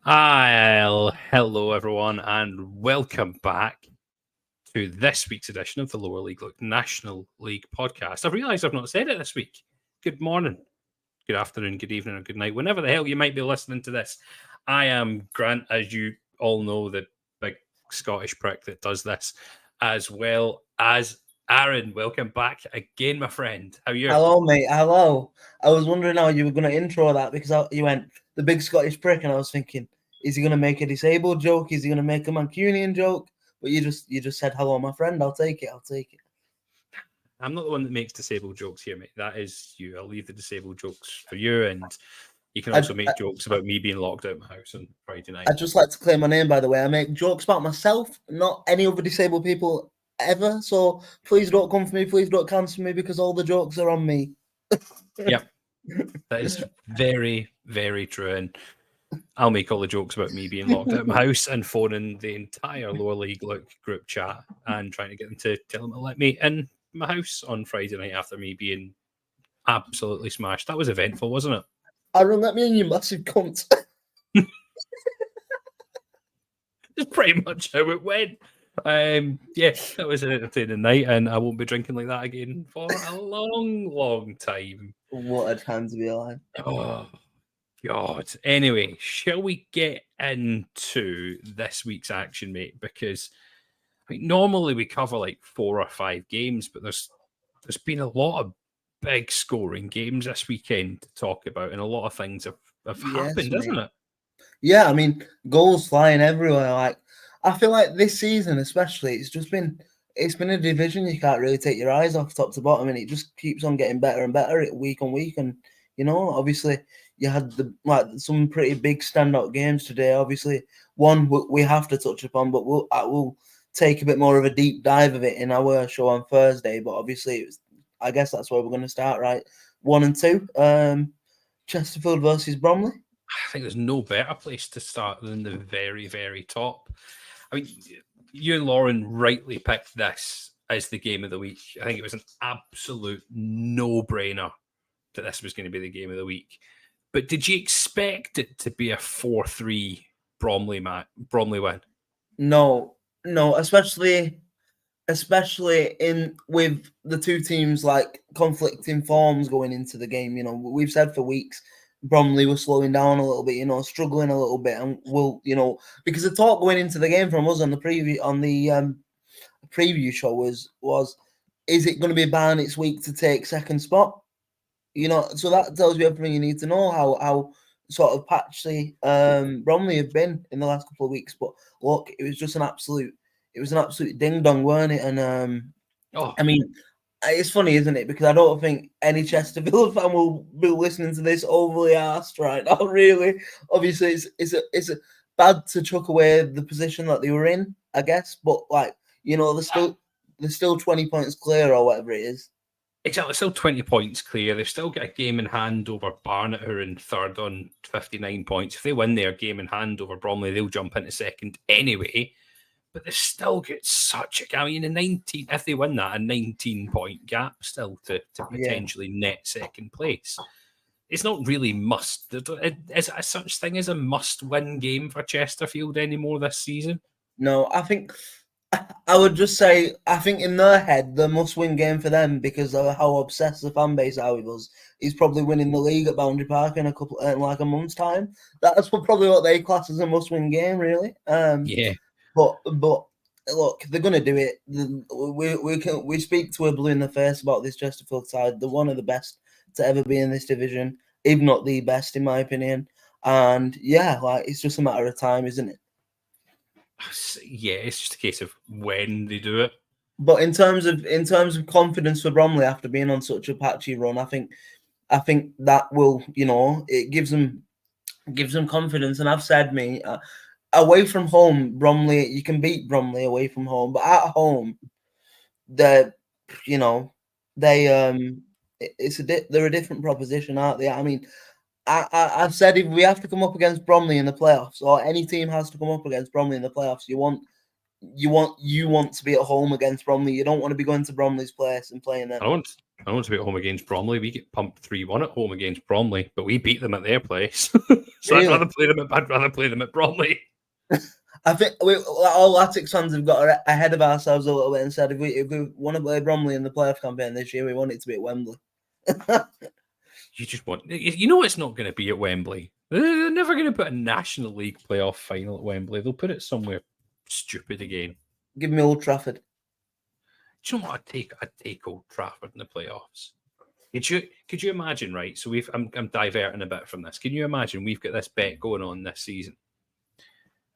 Hello everyone, and welcome back to this week's edition of the Lower League Look National League podcast. I've realised I've not said it this week. Good morning, good afternoon, good evening, or good night, whenever the hell you might be listening to this. I am Grant, as you all know, the big Scottish prick that does this, as well as Aaron. Welcome back again, my friend. How are you? Hello, mate. Hello. I was wondering how you were going to intro that because you went the big Scottish prick, and I was thinking, is he going to make a disabled joke? Is he going to make a Mancunian joke? But you just said hello, my friend. I'll take it. I'm not the one that makes disabled jokes here, mate. That is you. I'll leave the disabled jokes for you, and you can also make jokes about me being locked out of my house on Friday night. I'd just like to claim my name, by the way. I make jokes about myself, not any other disabled people ever. So please don't come for me. Please don't cancel me because all the jokes are on me. Yep. That is very, very true. And I'll make all the jokes about me being locked out of my house and phoning the entire Lower League Look group chat and trying to get them to tell them to let me in my house on Friday night after me being absolutely smashed. That was eventful, wasn't it? Aaron, let me in, you massive cunt. That's pretty much how it went. That was an entertaining night, and I won't be drinking like that again for a long, long time. What a time to be alive. Oh, God. Anyway, shall we get into this week's action, mate? Because normally we cover like 4 or 5 games, but there's been a lot of big scoring games this weekend to talk about, and a lot of things have happened, hasn't it? Yeah, I mean, goals flying everywhere. Like, I feel like this season, especially, it's been a division you can't really take your eyes off top to bottom, and it just keeps on getting better and better week on week. And obviously, you had some pretty big standout games today. Obviously, one we have to touch upon, but we'll take a bit more of a deep dive of it in our show on Thursday. But obviously, I guess that's where we're going to start, right? 1 and 2, Chesterfield versus Bromley. I think there's no better place to start than the very, very top. I mean, you and Lauren rightly picked this as the game of the week. I think it was an absolute no-brainer that this was going to be the game of the week. But did you expect it to be a 4-3 Bromley win? No, especially with the two teams like conflicting forms going into the game. We've said for weeks Bromley was slowing down a little bit, struggling a little bit, and because the talk going into the game from us on the preview show was is it going to be Barnett's week to take second spot? So that tells you everything you need to know how sort of patchy Bromley have been in the last couple of weeks. But look, it was just an absolute ding dong, weren't it? And I mean, it's funny, isn't it? Because I don't think any Chesterfield fan will be listening to this overly arsed right now. Really, obviously, it's a bad to chuck away the position that they were in, I guess. But they're still 20 points clear or whatever it is. Exactly, still 20 points clear. They've still got a game in hand over Barnet, who are in third on 59 points. If they win their game in hand over Bromley, they'll jump into second anyway. But they still get such a gap. I mean, if they win that, a 19-point gap still to potentially net second place. It's not really must. Is it such thing as a must-win game for Chesterfield anymore this season? No, I think I would just say I think in their head the must-win game for them, because of how obsessed the fan base are with us, is probably winning the league at Boundary Park in a month's time. That's probably what they class as a must-win game, really. Yeah. But look, they're going to do it. We speak to a blue in the face about this Chesterfield side. They're one of the best to ever be in this division, if not the best, in my opinion. And yeah, it's just a matter of time, isn't it? Yeah, it's just a case of when they do it. But in terms of confidence for Bromley after being on such a patchy run, I think that will, it gives them confidence. And I've said, away from home, Bromley, you can beat Bromley away from home, but at home, they're a different proposition, aren't they? I mean, I've said if we have to come up against Bromley in the playoffs, or any team has to come up against Bromley in the playoffs, you want to be at home against Bromley. You don't want to be going to Bromley's place and playing them. I know it's about home against Bromley. We get pumped 3-1 at home against Bromley, but we beat them at their place. So Really? I'd rather play them at Bromley. I think all Latics fans have got ahead of ourselves a little bit and said if we want to play Bromley in the playoff campaign this year, we want it to be at Wembley. You just want, it's not going to be at Wembley. They're never going to put a National League playoff final at Wembley. They'll put it somewhere stupid again. Give me Old Trafford. Do you know what I'd take Old Trafford in the playoffs? Could you imagine, right? So I'm diverting a bit from this. Can you imagine we've got this bet going on this season,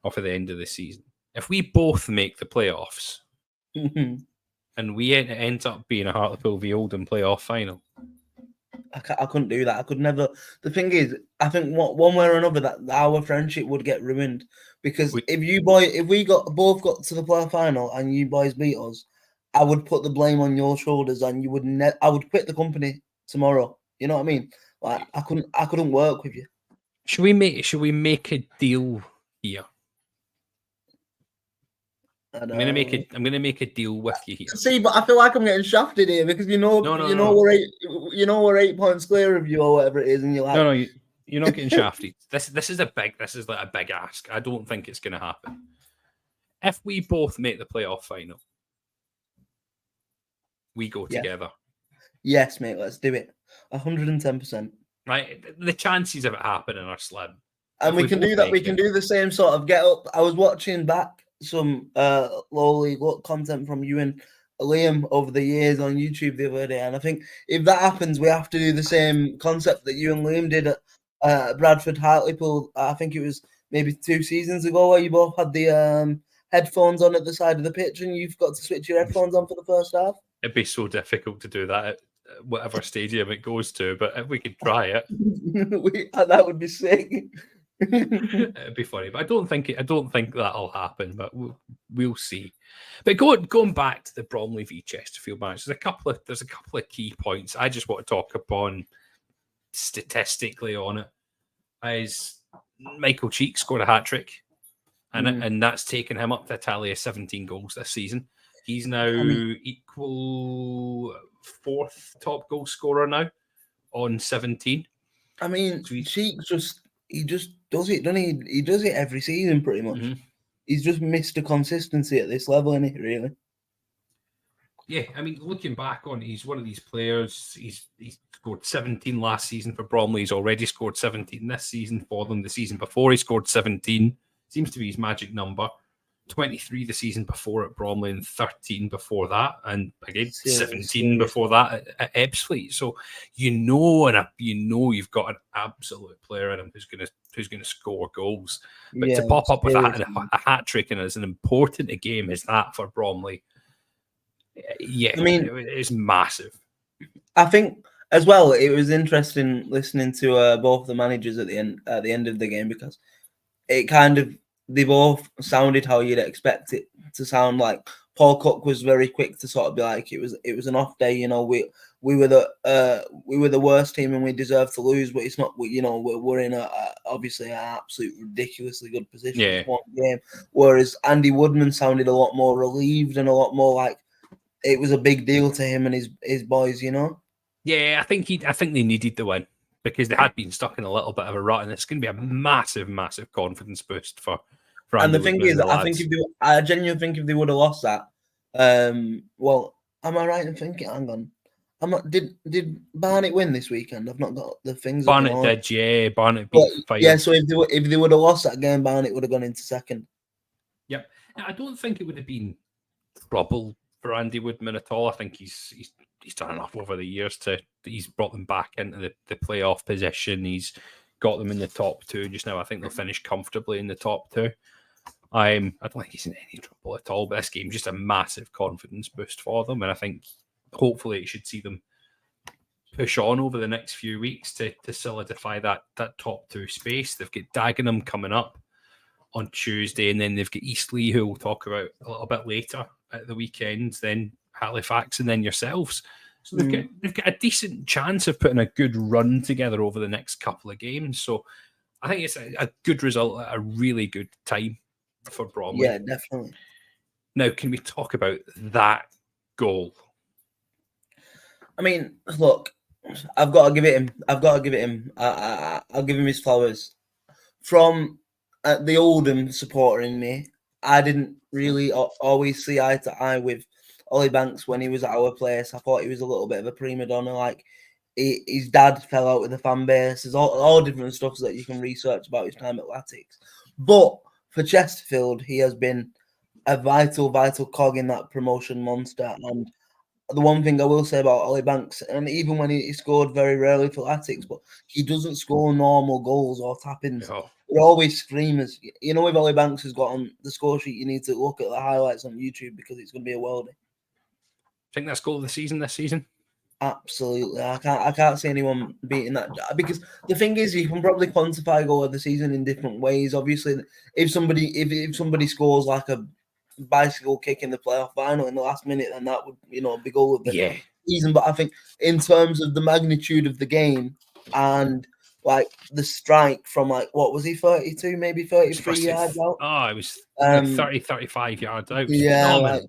or for the end of the season? If we both make the playoffs, and we end up being a Hartlepool v Oldham playoff final, I couldn't do that. I could never. The thing is, I think one way or another that our friendship would get ruined because if we both got to the playoff final and you boys beat us, I would put the blame on your shoulders and you would. I would quit the company tomorrow. You know what I mean? Like I couldn't work with you. Should we make a deal here? I'm gonna make a deal with you here. See, but I feel like I'm getting shafted here because we're 8 points clear of you or whatever it is, and you're like, no, you're not getting shafted. This is like a big ask. I don't think it's gonna happen. If we both make the playoff final, we go together. Yes, mate. Let's do it. 110%. Right, the chances of it happening are slim, and we can do that. We can do the same sort of get up. I was watching back some lowly content from you and Liam over the years on YouTube the other day, and I think if that happens, we have to do the same concept that you and Liam did at Bradford Hartlepool. I think it was maybe 2 seasons ago, where you both had the headphones on at the side of the pitch, and you've got to switch your headphones on for the first half. It'd be so difficult to do that at whatever stadium it goes to, but if we could try it, that would be sick. It'd be funny, but I don't think that'll happen. But we'll see. But going back to the Bromley v Chesterfield match, there's a couple of key points I just want to talk upon statistically on it. As Michael Cheek scored a hat-trick, and that's taken him up to a tally of 17 goals this season. He's now equal 4th top goal scorer now on 17. I mean, so Cheek just does it, doesn't he? He does it every season pretty much. Mm-hmm. He's just missed the consistency at this level, isn't he, really? Yeah, I mean, looking back on it, he's one of these players. He scored 17 last season for Bromley. He's already scored 17 this season for them. The season before, he scored 17. Seems to be his magic number. 23 the season before at Bromley and 13 before that, and again 17 before that at Ebbsfleet. So you've got an absolute player in him who's going to score goals. But to pop up with a hat trick in as an important a game as that for Bromley, I mean, it's massive. I think as well it was interesting listening to both the managers at the end of the game, because it kind of, they both sounded how you'd expect it to sound. Like Paul Cook was very quick to sort of be like, it was an off day. We were the worst team and we deserve to lose, but it's not. We're in obviously an absolute ridiculously good position for one game. Whereas Andy Woodman sounded a lot more relieved and a lot more like it was a big deal to him and his boys. Yeah, I think they needed the win because they had been stuck in a little bit of a rut, and it's going to be a massive, massive confidence boost for. And the thing is, I genuinely think if they would have lost that, well, am I right in thinking? Hang on, did Barnet win this weekend? I've not got the things. Barnet did, yeah. Barnet beat Fife. Yeah, so if they would have lost that game, Barnet would have gone into second. Yep, now, I don't think it would have been trouble for Andy Woodman at all. I think he's done enough over the years he's brought them back into the playoff position. He's got them in the top 2 just now. I think they'll finish comfortably in the top 2. I don't think he's in any trouble at all, but this game just a massive confidence boost for them, and I think hopefully it should see them push on over the next few weeks to solidify that top 2 space. They've got Dagenham coming up on Tuesday, and then they've got Eastleigh, who we'll talk about a little bit later at the weekend, then Halifax, and then yourselves. So they've got a decent chance of putting a good run together over the next couple of games. So I think it's a good result at a really good time for Bromley. Yeah, definitely. Now, can we talk about that goal? I mean, look, I've got to give it him. I'll give him his flowers. From the Oldham supporter in me, I didn't really always see eye to eye with Ollie Banks when he was at our place. I thought he was a little bit of a prima donna. Like his dad fell out with the fan base. There's all different stuff that you can research about his time at Latics. But for Chesterfield, he has been a vital cog in that promotion monster. And the one thing I will say about Ollie Banks, and even when he scored very rarely for Latics, but he doesn't score normal goals or tap-ins. Oh, They're always screamers. You know, if Ollie Banks has got on the score sheet, you need to look at the highlights on YouTube because it's going to be a worldie. think that's goal of the season this season. Absolutely, I can't see anyone beating that, because the thing is, you can probably quantify goal of the season in different ways. Obviously, if somebody scores like a bicycle kick in the playoff final in the last minute, then that would be goal of the season. But I think in terms of the magnitude of the game and like the strike from like what was he 32, maybe 33 yards out? Oh, it was like 30, 35 yards out. Yeah, like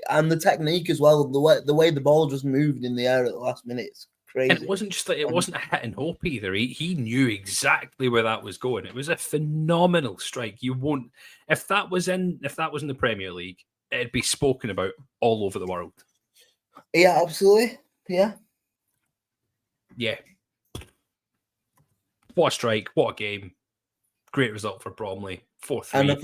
and the technique as well. The way the ball just moved in the air at the last minute, it's crazy. And it wasn't just like it wasn't a hit and hope either. He knew exactly where that was going. It was a phenomenal strike. You won't if that was in the Premier League, it'd be spoken about all over the world. Yeah, absolutely. Yeah. What a strike! What a game! Great result for Bromley. 4-3. And a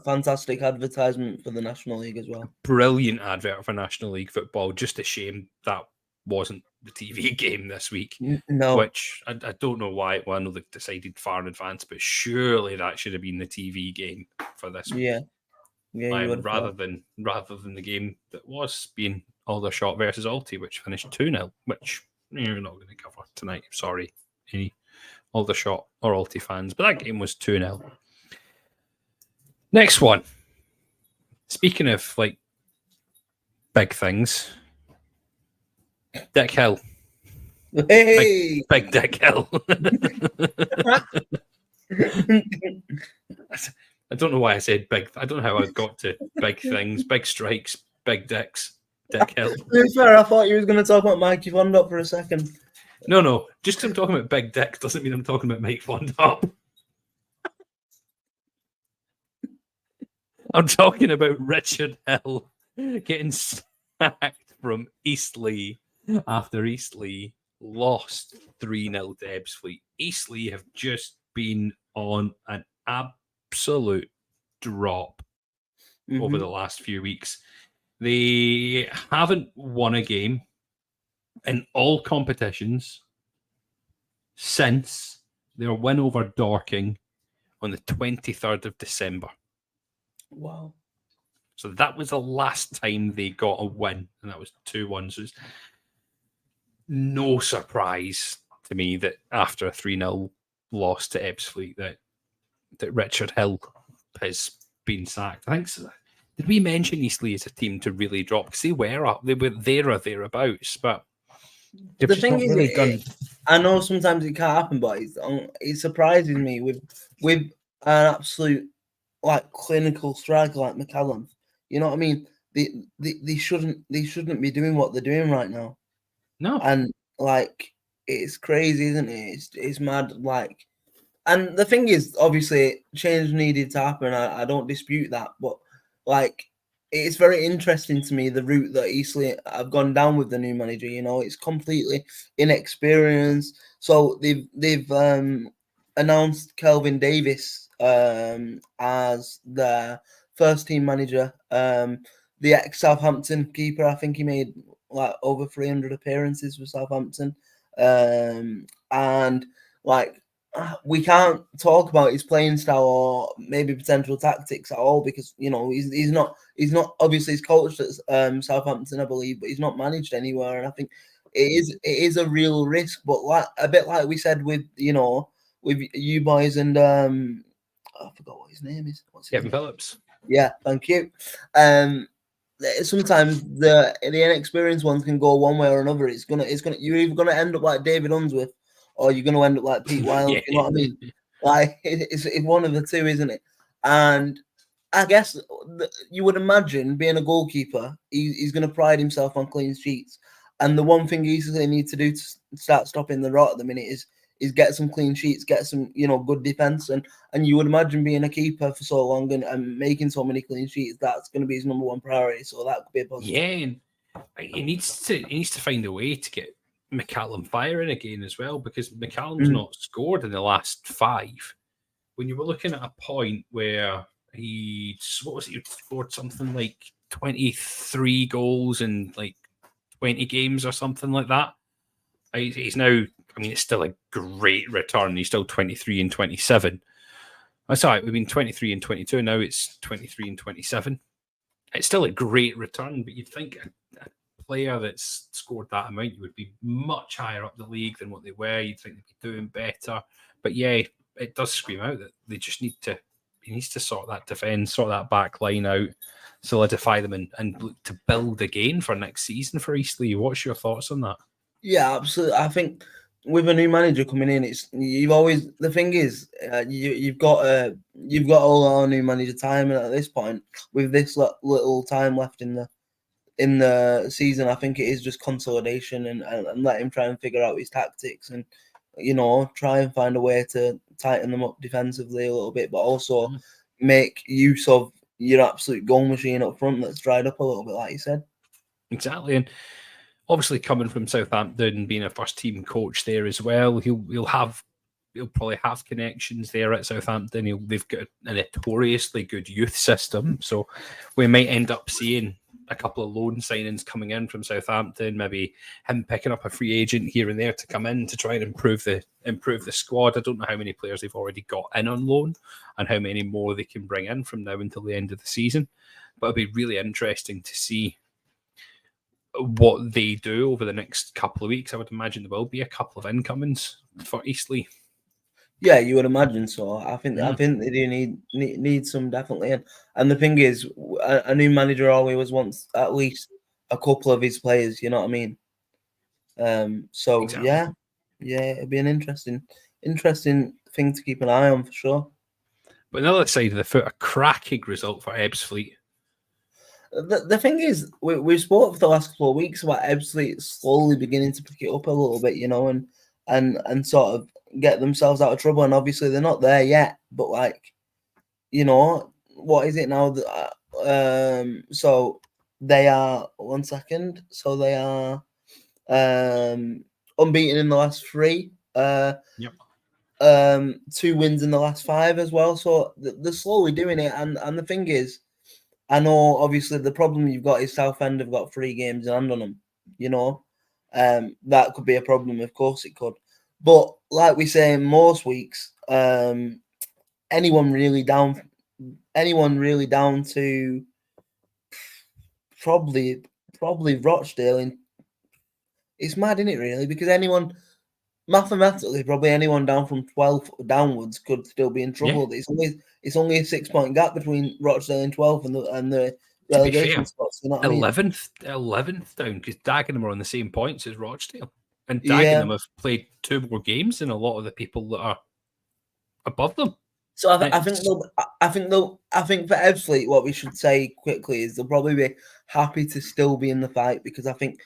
fantastic advertisement for the National League as well. Brilliant advert for National League football. Just a shame that wasn't the TV game this week. No. Which I don't know why. Well, I know they decided far in advance, but surely that should have been the TV game for this week. Yeah. Rather than the game that was being Aldershot versus Alty, which finished 2-0, which you're not going to cover tonight. Sorry, any Aldershot or Alty fans, but that game was 2-0. Next one. Speaking of like big things, Dick Hill. Hey, big Dick Hill. I don't know why I said big. I don't know how I got to big things, big strikes, big dicks, Dick Hill. To be fair, I thought you were going to talk about Mikey Fondop for a second. No. Just because I'm talking about big dick doesn't mean I'm talking about Mike Fondop. I'm talking about Richard Hill getting sacked from Eastleigh after Eastleigh lost 3-0 to Ebbsfleet. Eastleigh have just been on an absolute drop over the last few weeks. They haven't won a game in all competitions since their win over Dorking on the 23rd of December. Wow. So that was the last time they got a win, and that was 2-1. So it's no surprise to me that after a 3-0 loss to Ebbsfleet that Richard Hill has been sacked. I think so. Did we mention Eastleigh as a team to really drop? Because they were there or thereabouts, but the thing is, really I know sometimes it can't happen, but it surprises me with an absolute like clinical striker like McCallum. You know what I mean? They shouldn't be doing what they're doing right now. No, and like it's crazy, isn't it? It's mad. Like, and the thing is, obviously, change needed to happen. I don't dispute that, but like, it's very interesting to me the route that Eastleigh have gone down with the new manager. You know, it's completely inexperienced. So they've announced Kelvin Davis as the first team manager. The ex-Southampton keeper, I think he made like over 300 appearances for Southampton. And like we can't talk about his playing style or maybe potential tactics at all because he's not obviously he's coached at Southampton, I believe, but he's not managed anywhere. And I think it is a real risk. But like a bit like we said with with you boys and I forgot what his name is. What's his Kevin name? Phillips. Yeah, thank you. Sometimes the inexperienced ones can go one way or another. It's gonna you're either gonna end up like David Unsworth or you're gonna end up like Pete Wild. You know what I mean? Like it's one of the two, isn't it? And I guess you would imagine being a goalkeeper, he's gonna pride himself on clean sheets. And the one thing easily they need to do to start stopping the rot at the minute is get some clean sheets, get some good defense, and you would imagine being a keeper for so long and making so many clean sheets, that's going to be his number one priority. So that could be a positive. Yeah, and he needs to find a way to get McCallum firing again as well, because McCallum's not scored in the last 5. When you were looking at a point where he scored something like 23 goals in like 20 games or something like that. He's now, I mean, it's still a great return. He's still 23 and 27. That's all right. We've been 23 and 22. Now it's 23 and 27. It's still a great return, but you'd think a player that's scored that amount, you would be much higher up the league than what they were. You'd think they'd be doing better. But yeah, it does scream out that they just he needs to sort that defence, sort that back line out, solidify them and look to build again for next season for Eastleigh. What's your thoughts on that? Yeah, absolutely. I think with a new manager coming in, the thing is, you've got all our new manager time, and at this point, with this little time left in the season, I think it is just consolidation and let him try and figure out his tactics and try and find a way to tighten them up defensively a little bit, but also make use of your absolute goal machine up front that's dried up a little bit, like you said. Exactly, and obviously coming from Southampton, being a first team coach there as well, he'll probably have connections there at Southampton. They've got a notoriously good youth system, so we might end up seeing a couple of loan signings coming in from Southampton, maybe him picking up a free agent here and there to come in to try and improve the squad. I don't know how many players they've already got in on loan and how many more they can bring in from now until the end of the season. But it'll be really interesting to see what they do over the next couple of weeks. I would imagine there will be a couple of incomings for Eastleigh. Yeah, you would imagine so. I think they do need some, definitely. And the thing is, a new manager always wants at least a couple of his players. You know what I mean? So exactly. yeah, it'd be an interesting thing to keep an eye on for sure. But on the other side of the foot, a cracking result for Ebbsfleet. The thing is, we've spoke for the last couple of weeks about Ebbsfleet slowly beginning to pick it up a little bit, and sort of get themselves out of trouble. And obviously they're not there yet, but what is it now? So they are 1 second. So they are unbeaten in the last 3. Yep. 2 wins in the last 5 as well. So they're slowly doing it. And the thing is, I know obviously the problem you've got is Southend have got 3 games in hand on them. That could be a problem. Of course it could. But like we say in most weeks, anyone really down to probably Rochdale. It's mad, isn't it, really? Because mathematically, probably anyone down from 12th downwards could still be in trouble. Yeah. It's only a 6-point gap between Rochdale and 12th and the relegation spots. You know what 11th down, because Dagenham are on the same points as Rochdale. And Dagenham have played 2 more games than a lot of the people that are above them. So I think for Ebbsfleet, what we should say quickly is they'll probably be happy to still be in the fight, because I think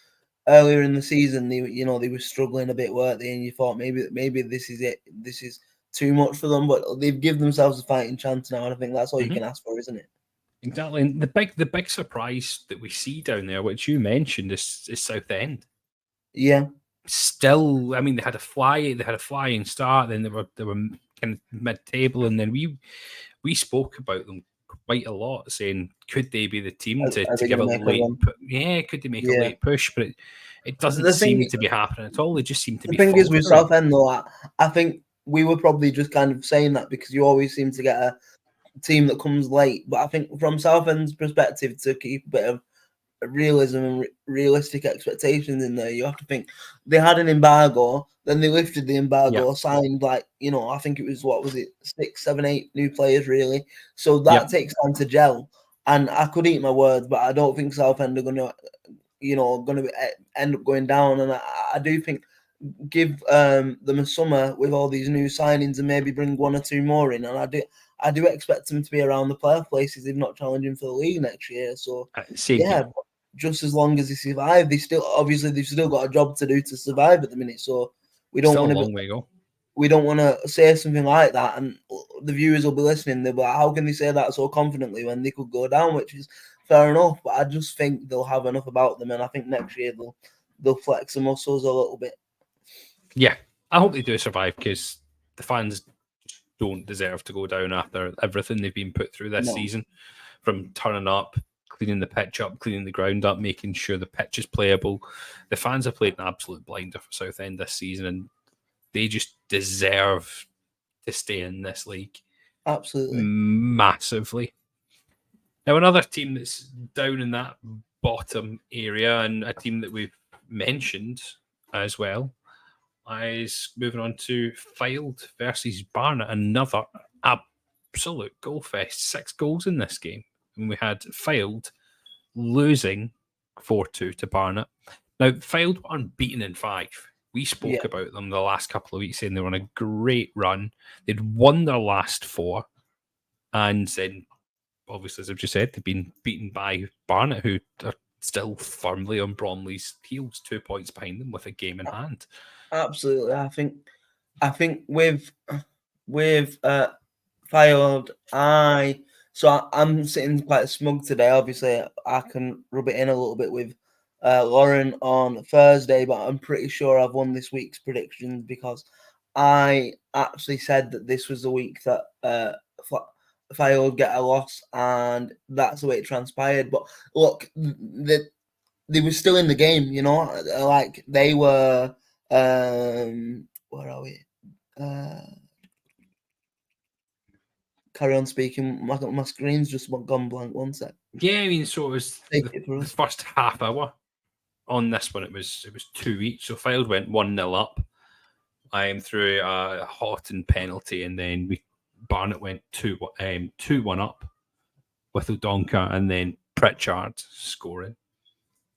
earlier in the season they were struggling a bit, weren't they? And you thought maybe this is it. This is too much for them, but they've given themselves a fighting chance now, and I think that's all you can ask for, isn't it? Exactly. And the big surprise that we see down there, which you mentioned, is Southend. Yeah. Still, I mean, they had a flying start, then they were kind of mid-table, and then we spoke about them quite a lot, saying could they be the team to give a late could they make a late push, but it doesn't seem to be happening at all. They just seem to be. The thing is with Southend, though, I think we were probably just kind of saying that because you always seem to get a team that comes late, but I think from Southend's perspective, to keep a bit of realism and realistic expectations in there, you have to think they had an embargo, then they lifted the embargo, signed I think it was 6, 7, 8 new players really. So that takes time to gel. And I could eat my words, but I don't think Southend are going to end up going down. And I do think give them a summer with all these new signings and maybe bring 1 or 2 more in. And I do expect them to be around the playoff places, if not challenging for the league next year. So just as long as they survive. They've still got a job to do to survive at the minute. So we don't Still want a to. long way to go. We don't want to say something like that, and the viewers will be listening. They'll be like, "How can they say that so confidently when they could go down?" Which is fair enough, but I just think they'll have enough about them, and I think next year they'll flex the muscles a little bit. Yeah, I hope they do survive because the fans don't deserve to go down after everything they've been put through this season, from turning up, cleaning the pitch up, cleaning the ground up, making sure the pitch is playable. The fans have played an absolute blinder for Southend this season, and they just deserve to stay in this league. Absolutely. Massively. Now, another team that's down in that bottom area, and a team that we've mentioned as well, is moving on to Fylde versus Barnet. Another absolute goal fest. 6 goals in this game. And we had Fylde losing 4-2 to Barnet. Now, Fylde were unbeaten in 5. We spoke about them the last couple of weeks, saying they were on a great run. They'd won their last 4. And then, obviously, as I've just said, they've been beaten by Barnet, who are still firmly on Bromley's heels, 2 points behind them with a game in hand. Absolutely. I think with Fylde, I'm sitting quite smug today. Obviously, I can rub it in a little bit with Lauren on Thursday, but I'm pretty sure I've won this week's predictions because I actually said that this was the week that Fylde get a loss, and that's the way it transpired. But look, they were still in the game, you know, like they were. Where are we? Carry on speaking. My screen's just gone blank. One sec. Yeah, I mean, so it was the first half hour. On this one, it was 2 each. So Fylde went 1-0 up. Through a Houghton penalty, and then Barnet went 2-1 up with Udonka, and then Pritchard scoring,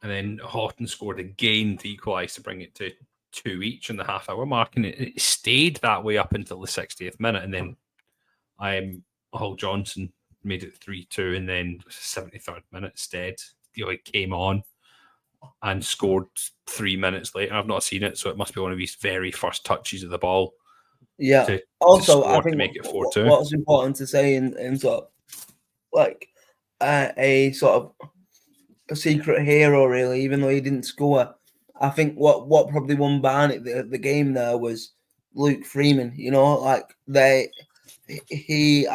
and then Houghton scored again to equalise to bring it to 2 each in the half hour mark, and it stayed that way up until the 60th minute, and then Hull Johnson made it 3-2, and then 73rd minute instead, he came on and scored 3 minutes later. I've not seen it, so it must be one of his very first touches of the ball. Yeah. Also, I think to make it 4-2. What's important to say in sort of like a sort of a secret hero, really, even though he didn't score. I think what probably won Barnet the game there was Luke Freeman. You know, like I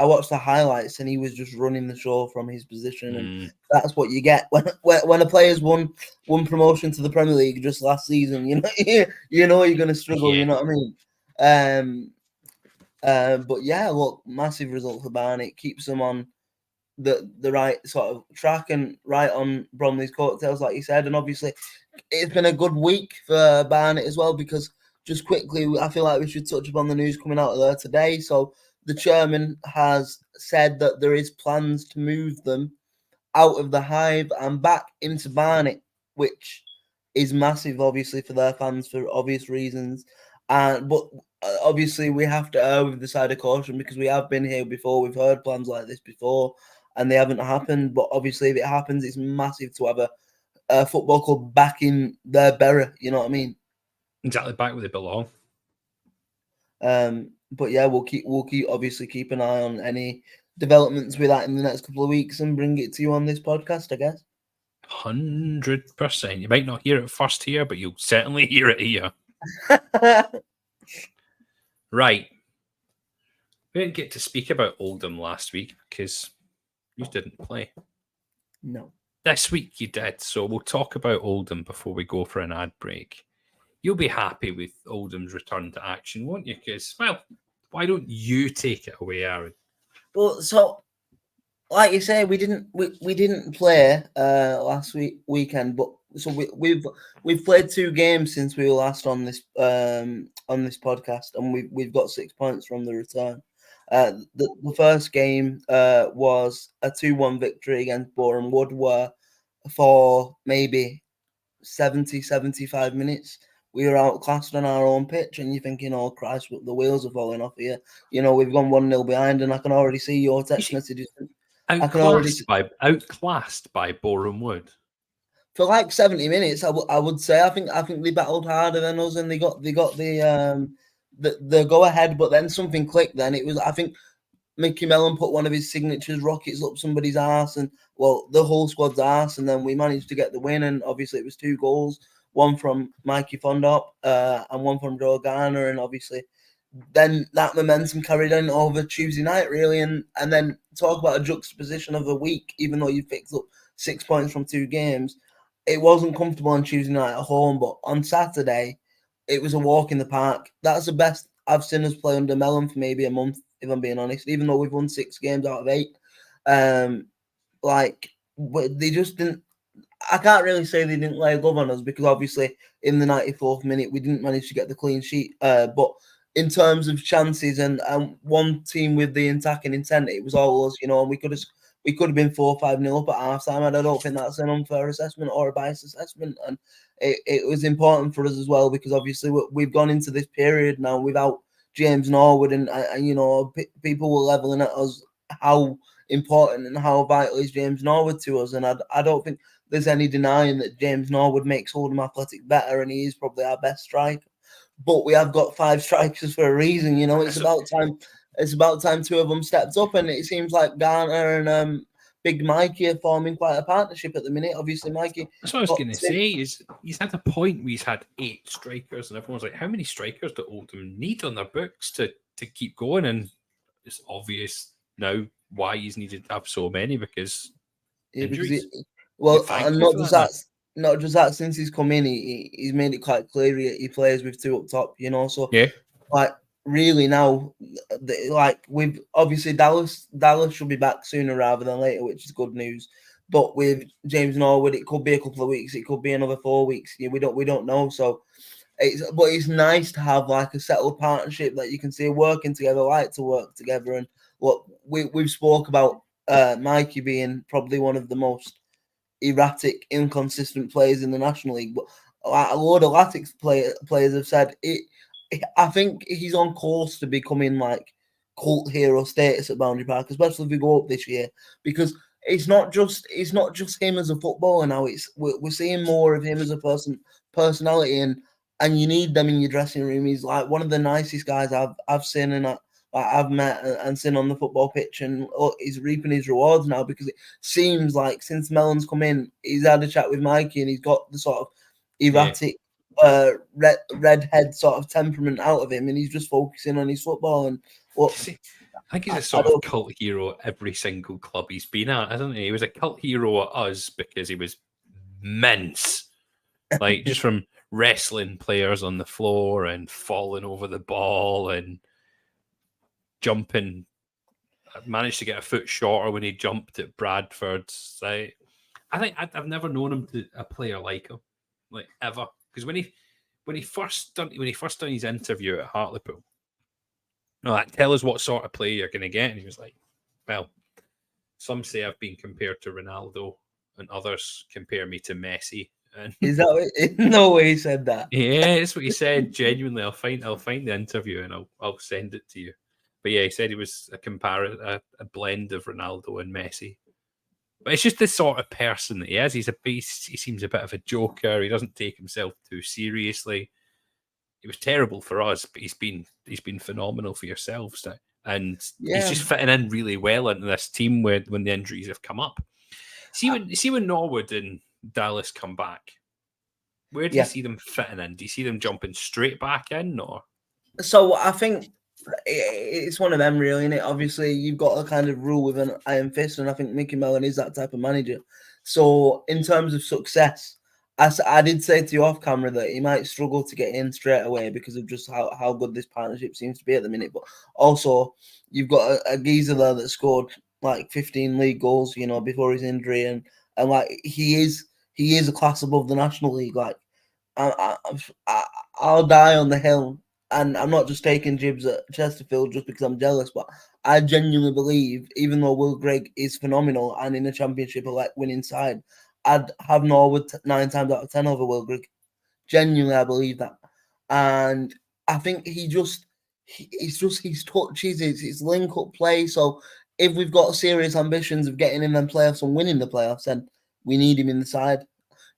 watched the highlights and he was just running the show from his position, and that's what you get when a player's won promotion to the Premier League just last season. You know you're going to struggle. You know what I mean? But yeah, look, massive result for Barnet. Keeps them on the right sort of track and right on Bromley's coattails, like you said. And obviously, it's been a good week for Barnet as well, because just quickly, I feel like we should touch upon the news coming out of there today. So the chairman has said that there is plans to move them out of the Hive and back into Barnet, which is massive, obviously, for their fans for obvious reasons. But obviously, we have to err with the side of caution because we have been here before. We've heard plans like this before, and they haven't happened. But obviously, if it happens, it's massive to have a football club back in their borough. You know what I mean? Exactly, back where they belong. But yeah, we'll obviously keep an eye on any developments with that in the next couple of weeks and bring it to you on this podcast, I guess. 100%. You might not hear it first here, but you'll certainly hear it here. Right. We didn't get to speak about Oldham last week because you didn't play. No. This week you did, so we'll talk about Oldham before we go for an ad break. You'll be happy with Oldham's return to action, won't you? Because, well, why don't you take it away, Aaron? Well, so like you say, we didn't play last weekend, but so we've played 2 games since we were last on this podcast, and we've got 6 points from the return. The first game was a 2-1 victory against Boreham Wood, where for maybe 70-75 minutes we were outclassed on our own pitch, and you're thinking, oh Christ, the wheels are falling off here. You know, we've gone 1-0 behind, and I can already see your text messages. Outclassed by Boreham Wood. for like 70 minutes, I would say I think they battled harder than us, and they got the go ahead. But then something clicked. Then it was, I think, Mickey Mellon put one of his signatures rockets up somebody's arse, and well, the whole squad's arse, and then we managed to get the win. And obviously, it was 2 goals, one from Mikey Fondop and one from Joe Garner, and obviously, then that momentum carried on over Tuesday night, really, and then talk about a juxtaposition of a week. Even though you picked up 6 points from 2 games, it wasn't comfortable on Tuesday night at home, but on Saturday, it was a walk in the park. That's the best I've seen us play under Mellon for maybe a month, if I'm being honest. Even though we've won 6 games out of 8, they just didn't. I can't really say they didn't lay a glove on us, because obviously in the 94th minute we didn't manage to get the clean sheet. But in terms of chances and one team with the attacking intent, it was all us, and we could have been 4-5-0 up at half time, and I don't think that's an unfair assessment or a biased assessment. And it was important for us as well, because obviously we've gone into this period now without James Norwood, and people were leveling at us how important and how vital is James Norwood to us. And I don't think there's any denying that James Norwood makes Oldham Athletic better, and he is probably our best striker. But we have got 5 strikers for a reason, It's about time. It's about time 2 of them stepped up, and it seems like Garner and Big Mikey are forming quite a partnership at the minute. Obviously, Mikey. That's what I was going to say. Is he's had a point where he's had 8 strikers, and everyone's like, "How many strikers do Oldham need on their books to keep going?" And it's obvious now why he's needed to have so many, because injuries. And not just that. Since he's come in, he's made it quite clear he plays with 2 up top. So yeah, like really now, like with obviously Dallas should be back sooner rather than later, which is good news. But with James Norwood, it could be a couple of weeks, it could be another 4 weeks. We don't know. So it's nice to have like a settled partnership that you can see working together, like to work together. And what we've spoke about Mikey being probably one of the most erratic, inconsistent players in the National League, but a load of Latics players have said it. I think he's on course to becoming like cult hero status at Boundary Park, especially if we go up this year, because it's not just him as a footballer now. We're seeing more of him as a personality, and you need them in your dressing room. He's like one of the nicest guys I've seen and I've met and seen on the football pitch, and he's reaping his rewards now, because it seems like since Mellon's come in, he's had a chat with Mikey and he's got the sort of erratic redhead sort of temperament out of him, and he's just focusing on his football. And I think he's a sort of cult hero every single club he's been at, isn't he? He was a cult hero at us because he was immense, like just from wrestling players on the floor and falling over the ball and jumping. I managed to get a foot shorter when he jumped at Bradford. I think I've never known him to a player like him, like ever. Because when he first done his interview at Hartlepool, tell us what sort of player you're going to get, and he was like, "Well, some say I've been compared to Ronaldo, and others compare me to Messi." And is that no way he said that? Yeah, that's what he said. Genuinely, I'll find the interview and I'll send it to you. But yeah, he said he was a blend of Ronaldo and Messi. But it's just the sort of person that he is. He seems a bit of a joker. He doesn't take himself too seriously. He was terrible for us, but he's been phenomenal for yourselves now. And he's just fitting in really well into this team when the injuries have come up. See when Norwood and Dallas come back, where do you see them fitting in? Do you see them jumping straight back in, or? So I think it's one of them, really, isn't it? Obviously, you've got a kind of rule with an iron fist, and I think Mickey Mellon is that type of manager. So in terms of success, I did say to you off camera that he might struggle to get in straight away because of just how good this partnership seems to be at the minute. But also, you've got a geezer there that scored like 15 league goals, before his injury, and like he is a class above the National League. Like I'll die on the hill. And I'm not just taking jibs at Chesterfield just because I'm jealous, but I genuinely believe, even though Will Grigg is phenomenal and in a championship winning side, I'd have Norwood 9 times out of 10 over Will Grigg. Genuinely, I believe that. And I think his touches, his link-up play. So if we've got serious ambitions of getting in them playoffs and winning the playoffs, then we need him in the side.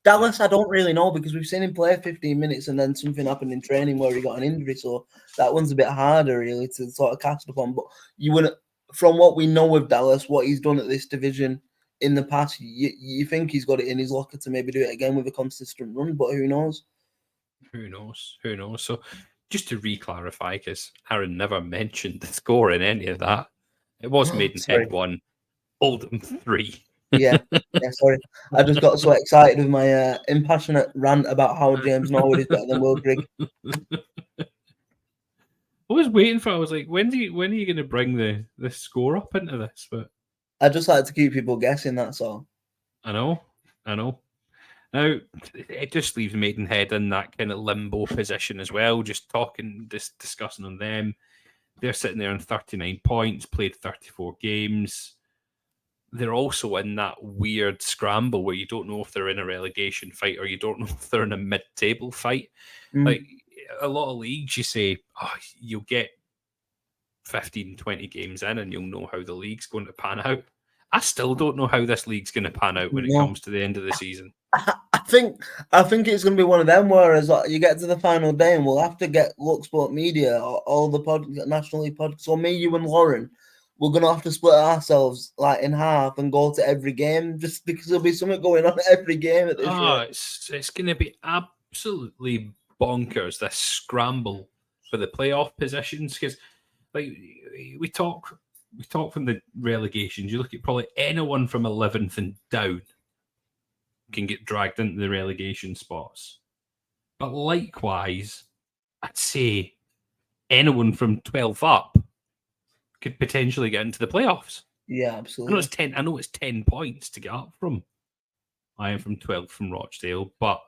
Dallas, I don't really know because we've seen him play 15 minutes and then something happened in training where he got an injury. So that one's a bit harder, really, to sort of cast upon. But you wouldn't, from what we know of Dallas, what he's done at this division in the past, you think he's got it in his locker to maybe do it again with a consistent run. But who knows? Who knows? Who knows? So just to re-clarify, because Aaron never mentioned the score in any of that, it was Maidenhead 1, Oldham 3. Yeah, sorry. I just got so excited with my impassionate rant about how James Norwood is better than Will Grigg. I was waiting for. I was like, when are you going to bring the score up into this? But I just like to keep people guessing. That's all. I know. Now it just leaves Maidenhead in that kind of limbo position as well. Just discussing on them. They're sitting there on 39 points, played 34 games. They're also in that weird scramble where you don't know if they're in a relegation fight or you don't know if they're in a mid-table fight. Like a lot of leagues, you say, you'll get 15, 20 games in and you'll know how the league's going to pan out. I still don't know how this league's going to pan out when it comes to the end of the season. I think it's going to be one of them whereas you get to the final day and we'll have to get Look Sport Media or all the National League podcasts. So me, you and Lauren, we're going to have to split ourselves like in half and go to every game just because there'll be something going on at every game at this rate. It's going to be absolutely bonkers, this scramble for the playoff positions, because like we talk from the relegations, you look at probably anyone from 11th and down can get dragged into the relegation spots. But likewise, I'd say anyone from 12 up could potentially get into the playoffs. Yeah, absolutely. I know it's 10 points to get up from. I am from 12th from Rochdale, but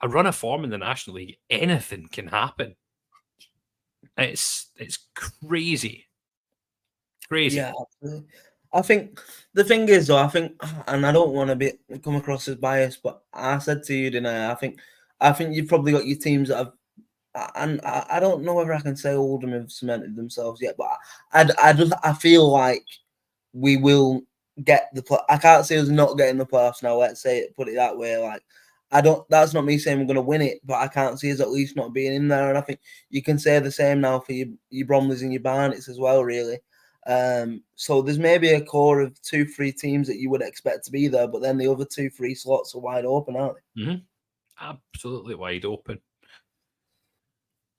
a run of form in the National League, anything can happen. It's crazy. Crazy. Yeah, absolutely. I think the thing is, though, and I don't want to come across as biased, but I said to you, didn't I? I think you've probably got your teams that have, and I don't know whether I can say Oldham have cemented themselves yet, but I feel like we will get I can't say us not getting the playoffs now. Let's put it that way. Like that's not me saying we're going to win it, but I can't see us at least not being in there. And I think you can say the same now for your Bromleys and your Barnets as well, really. So there's maybe a core of 2-3 teams that you would expect to be there, but then the other 2-3 slots are wide open, aren't they? Mm-hmm. Absolutely wide open.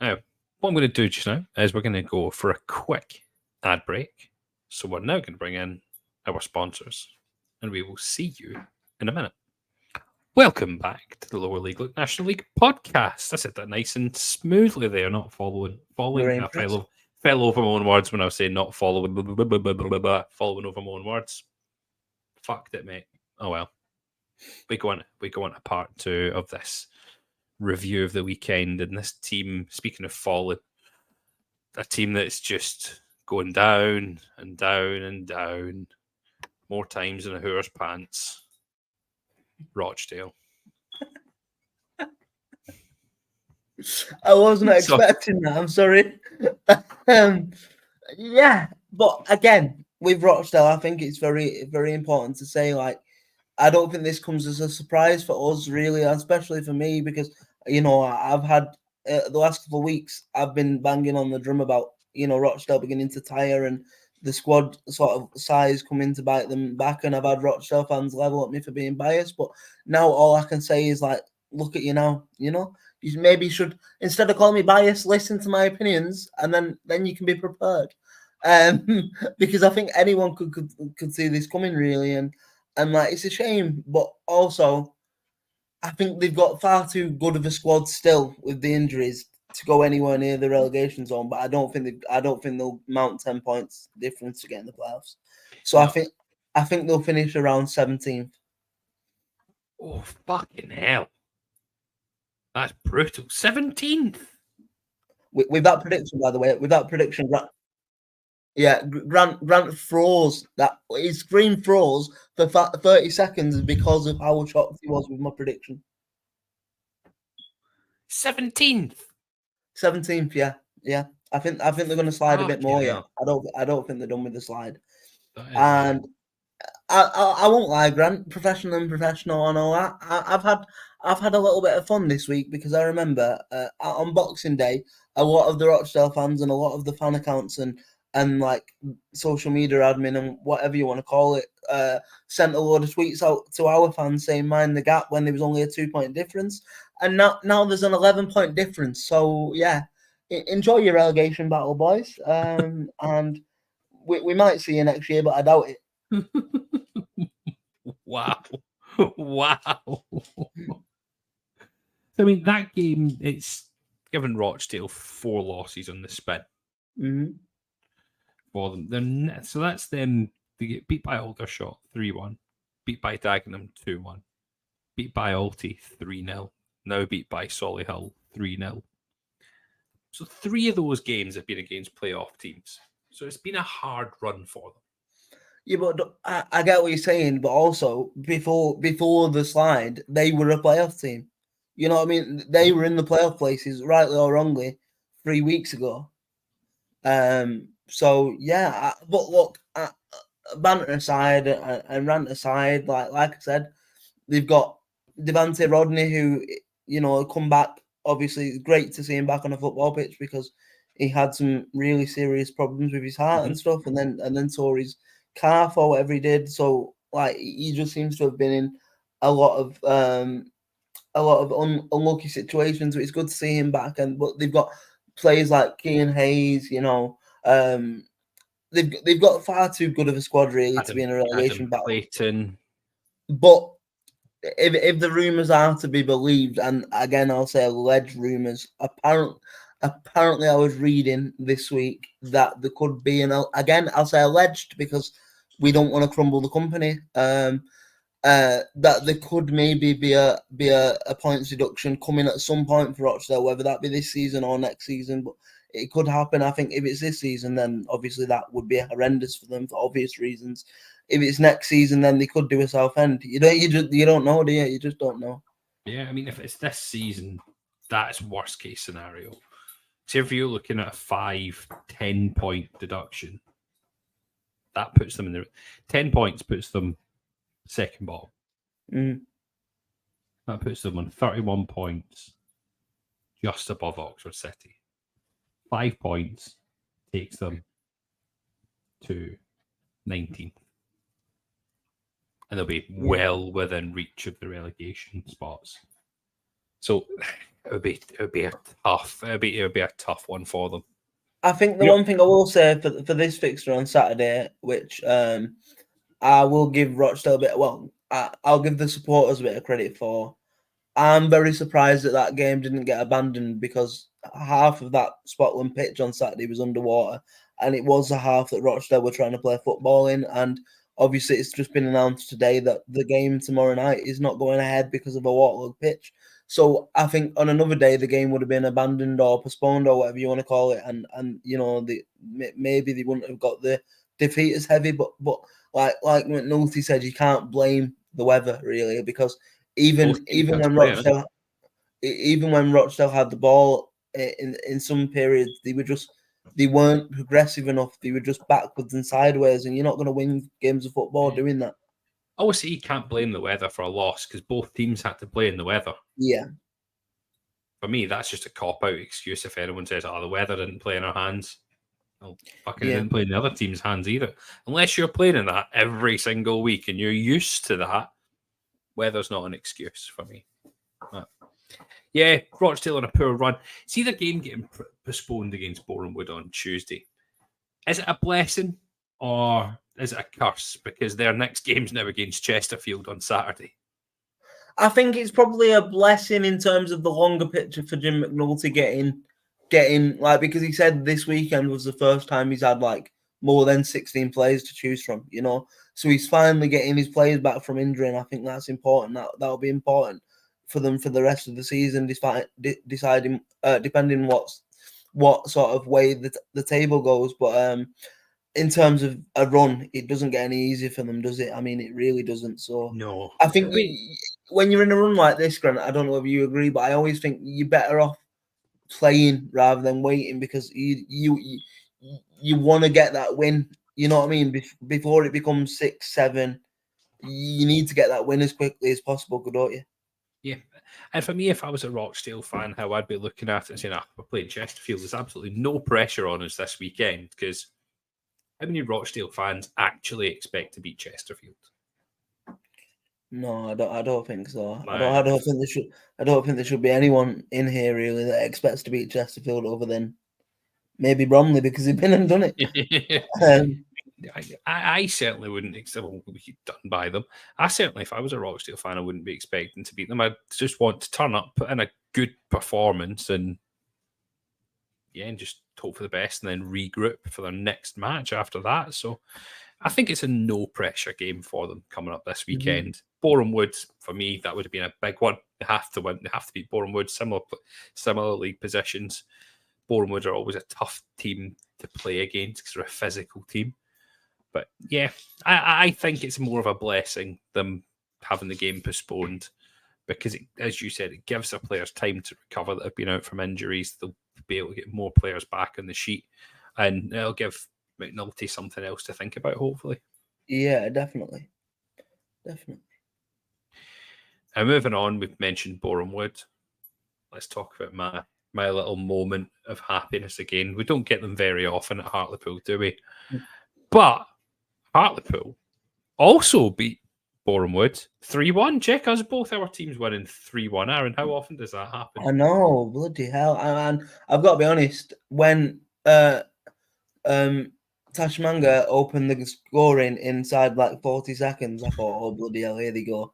Now, what I'm going to do just now is we're going to go for a quick ad break. So we're now going to bring in our sponsors, and we will see you in a minute. Welcome back to the Lower League Look National League podcast. I said that nice and smoothly there, not following. I fell over my own words when I was saying not following. Following over my own words. Fucked it, mate. Oh well. We go on to part 2 of this review of the weekend, and this team, speaking of falling, a team that's just going down and down and down more times than a whore's pants. Rochdale. I wasn't expecting that. I'm sorry. Yeah, but again, with Rochdale, I think it's very, very important to say, like, I don't think this comes as a surprise for us, really, especially for me, because, I've had the last couple of weeks, I've been banging on the drum about, Rochdale beginning to tire and the squad sort of size coming to bite them back. And I've had Rochdale fans level at me for being biased. But now all I can say is, like, look at you now, You maybe should, instead of calling me biased, listen to my opinions, and then you can be prepared. Because I think anyone could see this coming, really. And like, it's a shame, but also I think they've got far too good of a squad still with the injuries to go anywhere near the relegation zone. But I don't think they'll mount 10 points difference to get in the playoffs. So no. I think they'll finish around 17th. Oh, fucking hell! That's brutal. 17th. With that prediction, by the way, Grant froze. That his screen froze for 30 seconds because of how shocked he was with my prediction. 17th. 17th, yeah. I think they're going to slide a bit more. Yeah, I don't think they're done with the slide. And I won't lie, Grant. Professional and professional and all that. I've had a little bit of fun this week because I remember on Boxing Day, a lot of the Rochdale fans and a lot of the fan accounts and like social media admin and whatever you want to call it sent a load of tweets out to our fans saying mind the gap when there was only a 2-point difference, and now there's an 11-point difference. So yeah, enjoy your relegation battle, boys. And we might see you next year, but I doubt it. Wow. Wow. I mean, that game, it's given Rochdale 4 losses on the spin for them. So that's them. They get beat by Aldershot 3-1, beat by Dagenham 2-1, beat by Alty 3-0, now beat by Solihull 3-0. So 3 of those games have been against playoff teams. So it's been a hard run for them. Yeah, but I get what you're saying, but also before the slide, they were a playoff team. You know what I mean? They were in the playoff places, rightly or wrongly, 3 weeks ago. So yeah, but look, banter aside and rant aside, like I said, they've got Devante Rodney, who come back. Obviously, it's great to see him back on a football pitch because he had some really serious problems with his heart and stuff, and then tore his calf or whatever he did. So like he just seems to have been in a lot of unlucky situations. So it's good to see him back. But they've got players like Kean Hayes. They've got far too good of a squad really to be in a relegation battle. Clayton. But if the rumours are to be believed, and again I'll say alleged rumours, apparently I was reading this week that there could be again I'll say alleged because we don't want to crumble the company. That there could maybe be a points deduction coming at some point for Rochdale, whether that be this season or next season, but it could happen. I think if it's this season, then obviously that would be horrendous for them for obvious reasons. If it's next season, then they could do a Southend. You don't know, do you? You just don't know. Yeah, I mean, if it's this season, that's worst case scenario. So if you're looking at a 5-10 point deduction, that puts them in the 10 points puts them second bottom. That puts them on 31 points, just above Oxford City. 5 points takes them to 19th. And they'll be well within reach of the relegation spots. So it would be a tough one for them. I think the one thing I will say for this fixture on Saturday, which I will give Rochdale a bit. Well, I'll give the supporters a bit of credit for. I'm very surprised that game didn't get abandoned because half of that Spotland pitch on Saturday was underwater, and it was a half that Rochdale were trying to play football in. And obviously, it's just been announced today that the game tomorrow night is not going ahead because of a waterlogged pitch. So I think on another day the game would have been abandoned or postponed or whatever you want to call it, and maybe they wouldn't have got the defeat as heavy. But like McNulty said, you can't blame the weather really because even when Rochdale had the ball in some periods, they weren't progressive enough. They were just backwards and sideways, and you're not going to win games of football doing that. Obviously, you can't blame the weather for a loss because both teams had to play in the weather. Yeah. For me, that's just a cop-out excuse if anyone says, the weather didn't play in our hands. Well, fucking didn't play in the other team's hands either. Unless you're playing in that every single week and you're used to that, weather's not an excuse for me. Yeah, Rochdale on a poor run. See the game getting postponed against Bournemouth on Tuesday. Is it a blessing or is it a curse? Because their next game's now against Chesterfield on Saturday. I think it's probably a blessing in terms of the longer picture for Jim McNulty getting because he said this weekend was the first time he's had more than 16 players to choose from, So he's finally getting his players back from injury, and I think that's important. That'll be important for them for the rest of the season, depending what sort of way the table goes. But in terms of a run, it doesn't get any easier for them, does it? I mean, it really doesn't. So no, I think when you're in a run like this, Grant, I don't know if you agree, but I always think you're better off playing rather than waiting because you want to get that win. You know what I mean? Before it becomes 6, 7, you need to get that win as quickly as possible, don't you? Yeah. And for me, if I was a Rochdale fan, how I'd be looking at it and saying, we're playing Chesterfield, there's absolutely no pressure on us this weekend, because how many Rochdale fans actually expect to beat Chesterfield? No, I don't think so. Like, I don't think there should. I don't think there should be anyone in here really that expects to beat Chesterfield other than maybe Bromley, because they've been and done it. I certainly wouldn't expect we'll be done by them. I certainly, if I was a Rochdale fan, I wouldn't be expecting to beat them. I just want to turn up, put in a good performance, and just hope for the best, and then regroup for their next match after that. So I think it's a no pressure game for them coming up this weekend. Boreham Wood, for me, that would have been a big one. They have to win. They have to beat Boreham Wood. Similar league positions. Boreham Wood are always a tough team to play against because they're a physical team. But yeah, I think it's more of a blessing them having the game postponed, because, as you said, it gives their players time to recover that have been out from injuries. They'll be able to get more players back on the sheet, and it'll give McNulty something else to think about, hopefully. Yeah, definitely. And moving on, we've mentioned Boreham Wood. Let's talk about my little moment of happiness again. We don't get them very often at Hartlepool, do we? But Hartlepool also beat Boreham Wood 3-1. Check us, both our teams winning 3-1. Aaron, how often does that happen? I know, bloody hell. And I've got to be honest, when Tashmanga opened the scoring inside like 40 seconds, I thought, oh, bloody hell, here they go.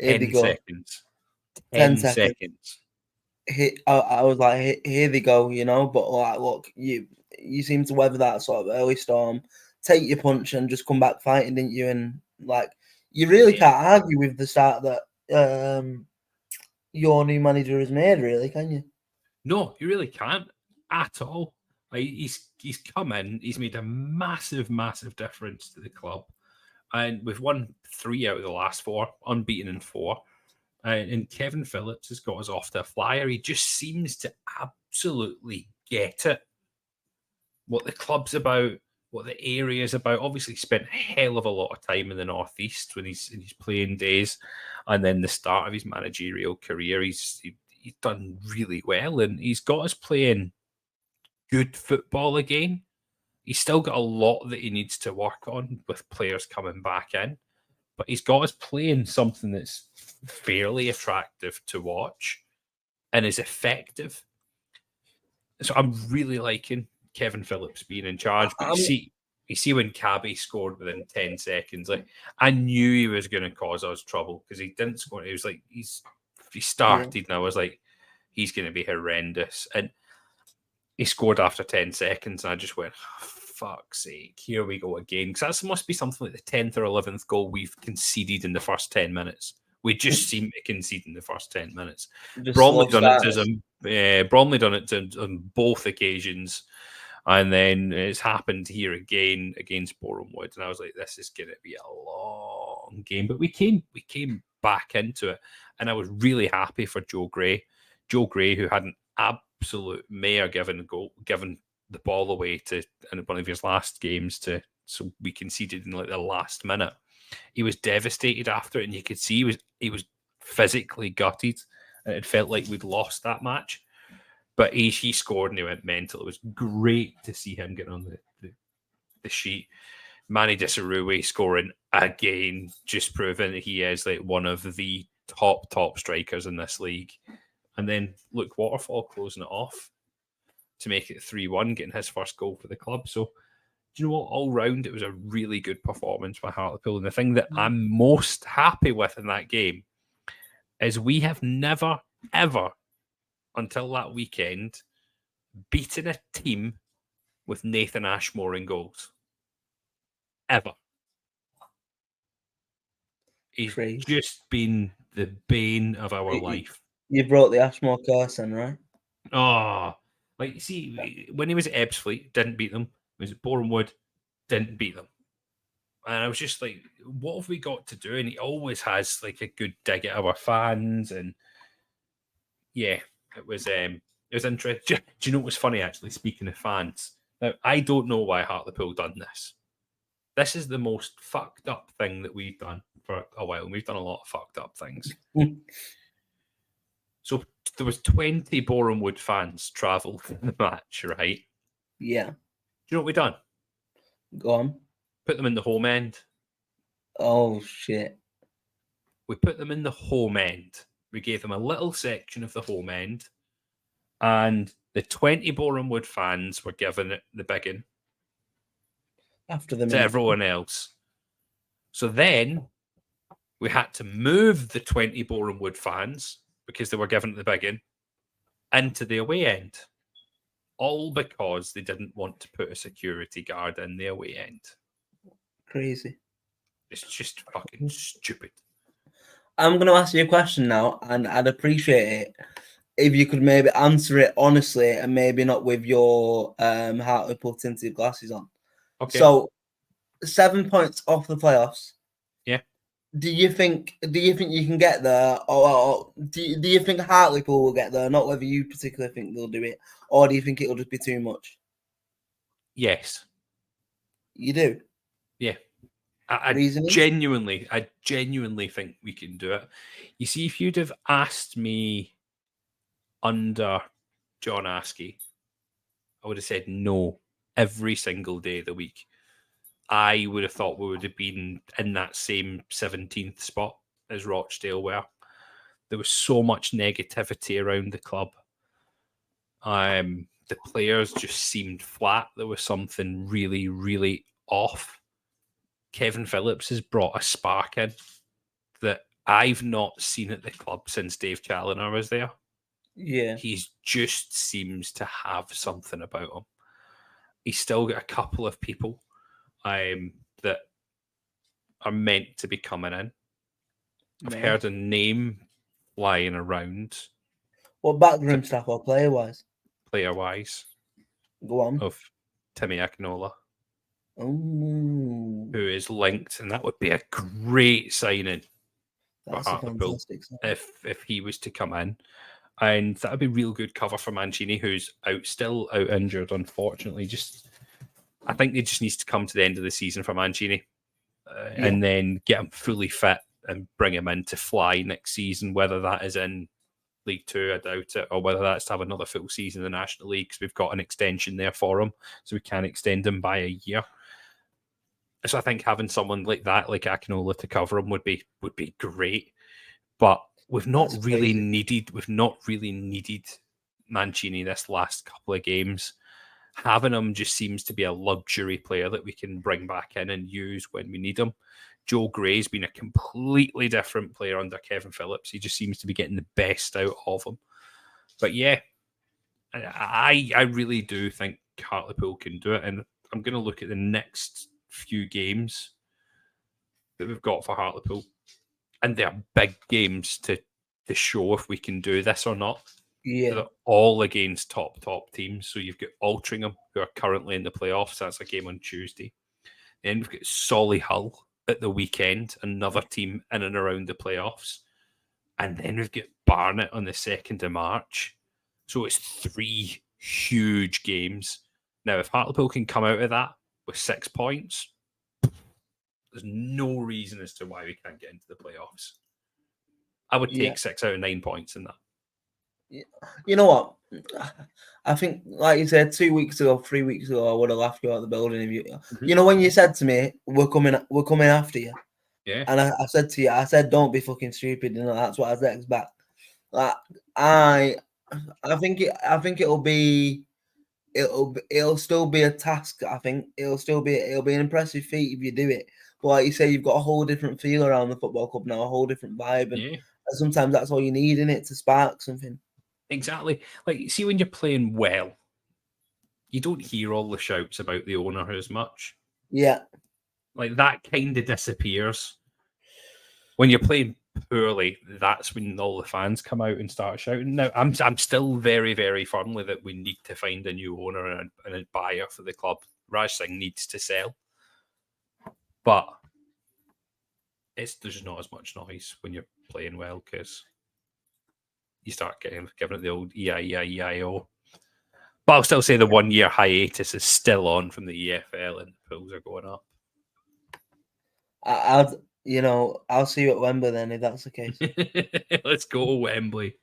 10 seconds. 10 seconds. I was like, here they go, but like, look, you seem to weather that sort of early storm, take your punch and just come back fighting, didn't you? And like, you really can't argue with the start that your new manager has made, really, can you? No, you really can't at all. Like, he's come in, he's made a massive difference to the club, and we've won 3 out of the last 4, unbeaten in 4. And Kevin Phillips has got us off to a flyer. He just seems to absolutely get it. What the club's about, what the area's about. Obviously, spent a hell of a lot of time in the Northeast when he's in his playing days, and then the start of his managerial career, he's done really well, and he's got us playing good football again. He's still got a lot that he needs to work on with players coming back in, but he's got us playing something that's fairly attractive to watch and is effective. So I'm really liking Kevin Phillips being in charge. But you see when Cabby scored within 10 seconds, like, I knew he was going to cause us trouble because he didn't score. It was like he started, and I was like, he's going to be horrendous. And he scored after 10 seconds, and I just went, fuck's sake, here we go again. Because that must be something like the 10th or 11th goal we've conceded in the first 10 minutes. We just seem to concede in the first 10 minutes. Bromley done it on both occasions, and then it's happened here again against Boreham Wood. And I was like, this is going to be a long game. But we came back into it, and I was really happy for Joe Gray. Joe Gray, who had an absolute mare given the ball away in one of his last games so we conceded in like the last minute. He was devastated after it, and you could see he was physically gutted, and it felt like we'd lost that match. But he scored and he went mental. It was great to see him get on the sheet. Manny Disarue scoring again, just proving that he is like one of the top strikers in this league. And then Luke Waterfall closing it off to make it 3-1, getting his first goal for the club. So, do you know what? All round, it was a really good performance by Hartlepool. And the thing that I'm most happy with in that game is we have never, ever, until that weekend, beaten a team with Nathan Ashmore in goals. Ever. He's just been the bane of our life. You brought the Ashmore curse in, right? Oh, like, see, when he was at Ebbsfleet, didn't beat them. He was at Boreham Wood, didn't beat them. And I was just like, what have we got to do? And he always has like a good dig at our fans. And yeah, it was interesting. Do you know what was funny, actually, speaking of fans? Now, I don't know why Hartlepool done this. This is the most fucked up thing that we've done for a while, and we've done a lot of fucked up things. Mm. So there was 20 Boreham Wood fans travel for the match, right? Yeah. Do you know what we done? Go on. Put them in the home end. Oh shit. We put them in the home end. We gave them a little section of the home end, and the 20 Boreham Wood fans were given it the biggin After the to minute. everyone else. So then we had to move the 20 Boreham Wood fans, because they were given the biggin, into the away end. All because they didn't want to put a security guard in the away end. Crazy. It's just fucking stupid. I'm going to ask you a question now, and I'd appreciate it if you could maybe answer it honestly and maybe not with your Hartlepool tinted glasses on. Okay. So, 7 points off the playoffs. Yeah. Do you think you can get there, or do you think Hartlepool will get there? Not whether you particularly think they'll do it, or do you think it'll just be too much? Yes. You do? Yeah. I genuinely think we can do it. You see, if you'd have asked me under John Askey, I would have said no every single day of the week. I would have thought we would have been in that same 17th spot as Rochdale were. There was so much negativity around the club. The players just seemed flat. There was something really, really off. Kevin Phillips has brought a spark in that I've not seen at the club since Dave Challoner was there. Yeah. He just seems to have something about him. He's still got a couple of people that are meant to be coming in. I've heard a name flying around. What backroom staff or player-wise? Player-wise. Go on. Of Timmy Akinola. Oh. Who is linked, and that would be a great signing That's for a Hartlepool fantastic signing. if he was to come in. And that would be real good cover for Mancini, who's still out injured, unfortunately. I think it just needs to come to the end of the season for Mancini, and then get him fully fit and bring him in to fly next season, whether that is in League Two, I doubt it, or whether that's to have another full season in the National League, because we've got an extension there for him, so we can extend him by a year. So I think having someone like that, like Akinola, to cover him would be great. But we've not really needed Mancini this last couple of games. Having him just seems to be a luxury player that we can bring back in and use when we need him. Joe Gray's been a completely different player under Kevin Phillips. He just seems to be getting the best out of him. But yeah, I really do think Hartlepool can do it. And I'm going to look at the next few games that we've got for Hartlepool. And they're big games to show if we can do this or not. Yeah. They're all against top teams. So you've got Altrincham, who are currently in the playoffs. That's a game on Tuesday. Then we've got Solihull at the weekend, another team in and around the playoffs. And then we've got Barnet on the 2nd of March. So it's 3 huge games. Now, if Hartlepool can come out of that with 6 points, there's no reason as to why we can't get into the playoffs. I would take 6 out of 9 points in that. You know what? I think, like you said, 3 weeks ago, I would have laughed you out of the building. If you know, when you said to me, "We're coming after you," yeah, and I said to you, "Don't be fucking stupid." You know, that's what I was expecting. Like, I think it'll still be a task. I think it'll be an impressive feat if you do it. But like you say, you've got a whole different feel around the football club now, a whole different vibe, and sometimes that's all you need in it to spark something. Exactly. Like, see, when you're playing well, you don't hear all the shouts about the owner as much. Yeah. Like, that kind of disappears. When you're playing poorly, that's when all the fans come out and start shouting. Now, I'm still very, very firmly that we need to find a new owner and a buyer for the club. Raj Singh needs to sell. But there's not as much noise when you're playing well, because you start giving it the old E-I-E-I-E-I-O. But I'll still say the 1 year hiatus is still on from the EFL and the pools are going up. You know, I'll see you at Wembley then if that's the case. Let's go to Wembley.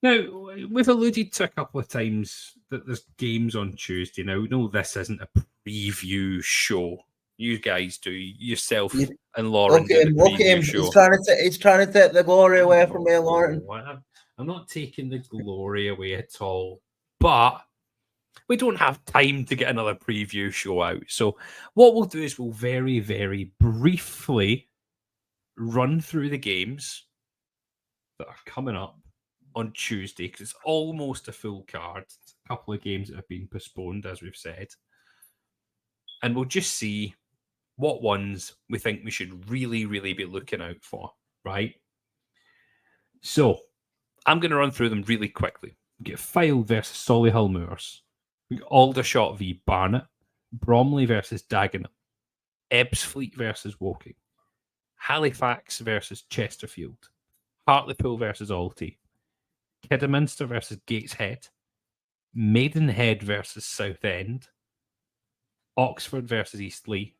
Now, we've alluded to a couple of times that there's games on Tuesday. Now, we know this isn't a preview show. You guys do. Yourself and Lauren do the preview show. He's trying to take the glory away from me, Lauren. I'm not taking the glory away at all. But we don't have time to get another preview show out. So what we'll do is we'll very, very briefly run through the games that are coming up on Tuesday, because it's almost a full card. It's a couple of games that have been postponed, as we've said. And we'll just see what ones we think we should really, really be looking out for, right? So I'm going to run through them really quickly. We get Fylde versus Solihull Moors. We get Aldershot v Barnet. Bromley versus Dagenham. Ebbsfleet versus Woking. Halifax versus Chesterfield. Hartlepool versus Alty. Kidderminster versus Gateshead. Maidenhead versus Southend. Oxford versus Eastleigh.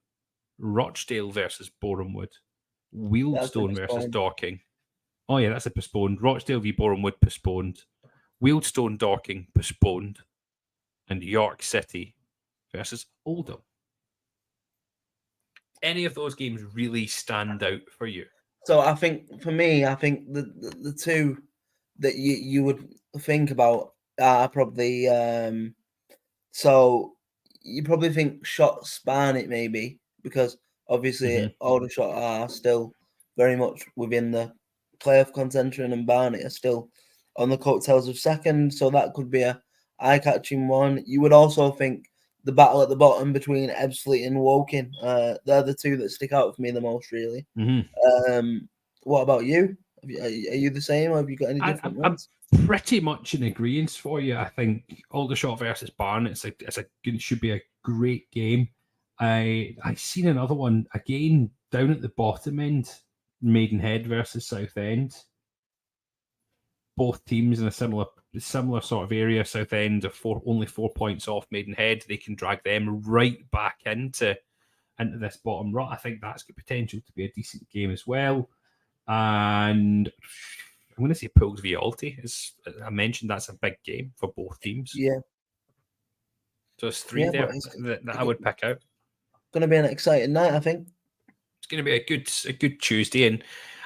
Rochdale versus Borehamwood. Wealdstone versus Dorking. Oh yeah, that's a postponed. Rochdale v Borehamwood postponed. Wealdstone Dorking postponed. And York City versus Oldham. Any of those games really stand out for you? So I think for me, the two that you would think about are probably so you probably think Shotts Barnet maybe, because obviously Aldershot are still very much within the playoff contention and Barnet are still on the coattails of second, so that could be a eye-catching one. You would also think the battle at the bottom between Ebbsfleet and Woking, they're the two that stick out for me the most, really. What about you? Are you the same, or have you got any different ones? I'm pretty much in agreement for you. I think Aldershot versus Barnet it should be a great game. I seen another one again down at the bottom end, Maidenhead versus Southend. Both teams in a similar sort of area. Southend are only 4 points off Maidenhead. They can drag them right back into this bottom rut. I think that's got potential to be a decent game as well. And I'm going to say Pools v Alty. As I mentioned, that's a big game for both teams. Yeah. So it's three there that I would pick out. Going to be an exciting night, I think. It's going to be a good Tuesday, and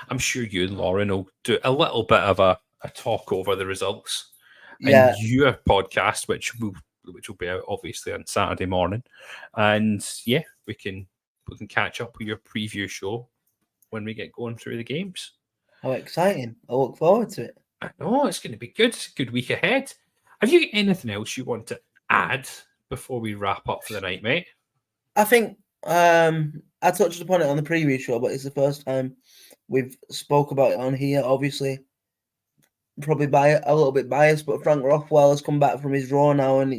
I'm sure you and Lauren will do a little bit of a talk over the results. Yeah. And your podcast, which will be out obviously on Saturday morning. And yeah, we can catch up with your preview show when we get going through the games. How exciting. I look forward to it. I know, it's going to be good. It's a good week ahead. Have you got anything else you want to add before we wrap up for the night, mate? I think I touched upon it on the previous show, but it's the first time we've spoke about it on here. Obviously, probably a little bit biased, but Frank Rothwell has come back from his draw now, and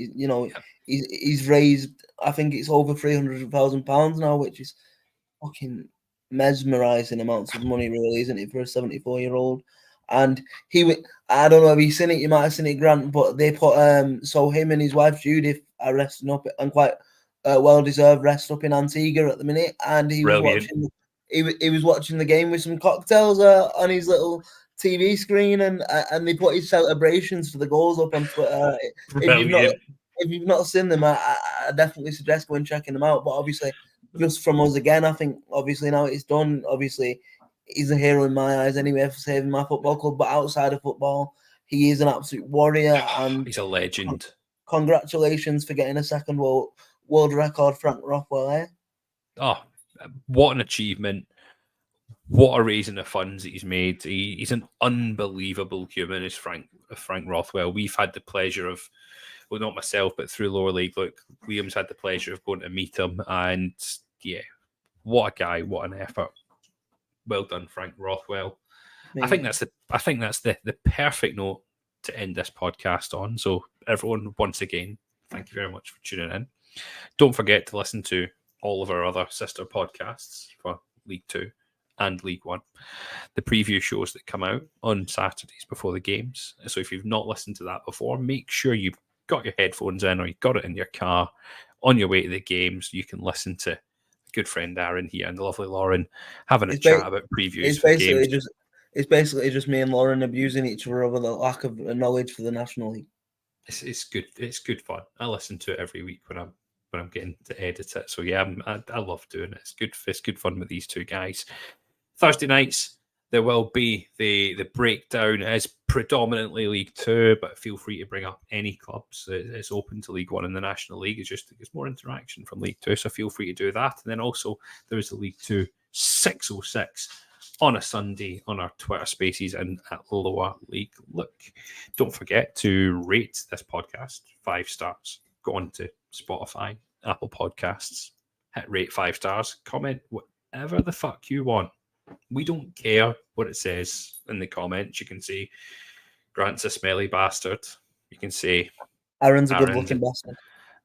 he's raised, I think it's over £300,000 now, which is fucking mesmerizing amounts of money, really, isn't it, for a 74-year-old? And I don't know if you've seen it, you might have seen it, Grant, but they put so him and his wife Judith are resting up, and quite well-deserved rest up in Antigua at the minute, and he was watching the game with some cocktails on his little TV screen, and they put his celebrations for the goals up on Twitter. If you've not seen them, I definitely suggest going checking them out. But obviously, just from us again, I think obviously now it's done. Obviously, he's a hero in my eyes anyway for saving my football club. But outside of football, he is an absolute warrior, and he's a legend. Congratulations for getting a second world record, Frank Rothwell. Eh? Oh, what an achievement! What a raising of funds that he's made. He's an unbelievable human, is Frank Rothwell. We've had the pleasure of, well, not myself, but through Lower League, look, Liam's had the pleasure of going to meet him. And yeah, what a guy, what an effort. Well done, Frank Rothwell. Yeah. I think that's the perfect note to end this podcast on. So everyone, once again, thank you very much for tuning in. Don't forget to listen to all of our other sister podcasts for League 2 and League 1. The preview shows that come out on Saturdays before the games. So if you've not listened to that before, make sure you've got your headphones in, or you've got it in your car on your way to the games. You can listen to good friend Aaron here and the lovely Lauren having a It's chat about previews It's for basically games. just me and Lauren abusing each other over the lack of knowledge for the National League. It's good. It's good fun. I listen to it every week when I'm getting to edit it. So yeah, I love doing it. It's good. It's good fun with these two guys. Thursday nights there will be the breakdown. It is predominantly League Two, but feel free to bring up any clubs. It's open to League One and the National League. It's just there's more interaction from League Two, so feel free to do that. And then also there is the League Two 606 on a Sunday on our Twitter Spaces and at Lower League Look. Don't forget to rate this podcast 5 stars. Go on to Spotify, Apple Podcasts, hit rate 5 stars, comment whatever the fuck you want. We don't care what it says in the comments. You can say Grant's a smelly bastard. You can say Aaron's a good-looking bastard.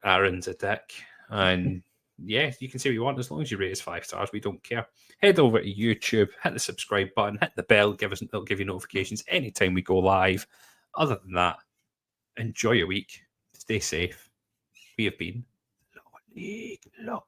Aaron's a dick. And yeah, you can say what you want as long as you rate us 5 stars. We don't care. Head over to YouTube, hit the subscribe button, hit the bell. It'll give you notifications anytime we go live. Other than that, enjoy your week. Stay safe. We have been Lower League Look.